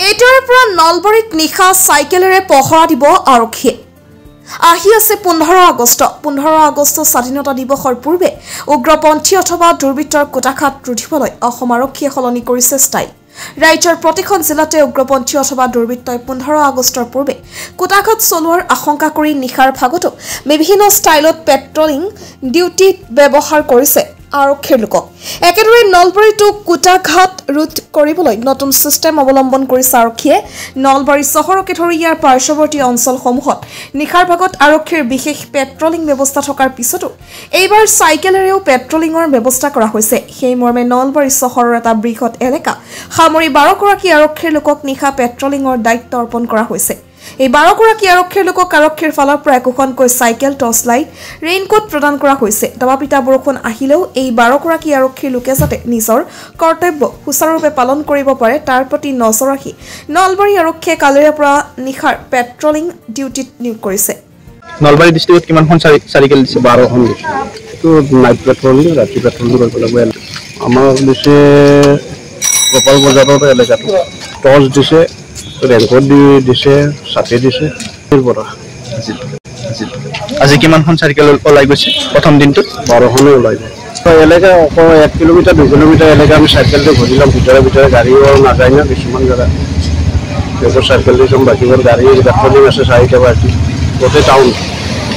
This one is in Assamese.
এইটাৰ পৰা নলবাৰীত নিশা চাইকেলেৰে পহৰা দিব আৰক্ষীয়ে। আহি আছে 15 আগষ্ট। 15 আগষ্ট স্বাধীনতা দিৱসৰ পূৰ্বে উগ্ৰপন্থী অথবা দুৰ্বৃত্তৰ কোটাঘাত ৰুধিবলৈ অসম আৰক্ষীয়ে সলনি কৰিছে ষ্টাইল। ৰাজ্যৰ প্ৰতিখন জিলাতে উগ্ৰপন্থী অথবা দুৰ্বৃত্তই 15 আগষ্টৰ পূৰ্বে কোটাঘাত চলোৱাৰ আশংকা কৰি নিশাৰ ভাগতো বিভিন্ন ষ্টাইলত পেট্ৰলিং ডিউটিত ব্যৱহাৰ কৰিছে আৰক্ষীৰ লোকক। একেদৰে নলবাৰীতো কোটাঘাট ৰোধ কৰিবলৈ নতুন ছিষ্টেম অৱলম্বন কৰিছে আৰক্ষীয়ে। নলবাৰী চহৰকে ধৰি ইয়াৰ পাৰ্শ্বৱৰ্তী অঞ্চলসমূহত নিশাৰ ভাগত আৰক্ষীৰ বিশেষ পেট্ৰলিং ব্যৱস্থা থকাৰ পিছতো এইবাৰ চাইকেলেৰেও পেট্ৰলিঙৰ ব্যৱস্থা কৰা হৈছে। সেই মৰ্মে নলবাৰী চহৰৰ এটা বৃহৎ এলেকা সামৰি 12গৰাকী আৰক্ষীৰ লোকক নিশা পেট্ৰলিঙৰ দায়িত্ব অৰ্পণ কৰা হৈছে। এই 12গৰাকী আৰক্ষীৰ লোকক আৰক্ষীৰ ফালৰ পৰা একোখনকৈ চাইকেল, টৰ্চ লাইট, ৰেইনকোট প্ৰদান কৰা হৈছে। দবাপিটা বৰষুণ আহিলেও এই 12গৰাকী আৰক্ষীৰ লোকে যাতে নিজৰ কৰ্তব্য সুচাৰুৰূপে পালন কৰিব পাৰে তাৰ প্ৰতি নজৰ ৰাখি নলবাৰী আৰক্ষীয়ে কালিৰে পৰা নিশাৰ পেট্ৰলিং ডিউটিত নিয়োগ কৰিছে। নলবাৰী ডিষ্ট্ৰিক্টত কিমানখন চাইকেল দিছে? 12খন দিছে। এইটো নাইট পেট্ৰলিং, ৰাতি পেট্ৰলিং কৰিব লাগিব। আমাৰ দিছে গোপাল বজাৰৰ এলেকাটো টৰ্চ দিছে, ৰেইনকোট দিছে, ছাতি দিছে। আজি কিমানখন চাইকেল ওলাই গৈছে প্ৰথম দিনটোত? 12খনে ওলাই গ'ল। এলেকা অকল 1 কিলোমিটাৰ 2 কিলোমিটাৰ এলেকা আমি চাইকেলটো ঘূৰিলাম। ভিতৰে গাড়ীও নাযায় না কিছুমান জেগা। এইবোৰ চাইকেল দিছোঁ, বাকীবোৰ গাড়ী পেট্ৰলিং আছে 4টা বাকী গোটেই টাউন।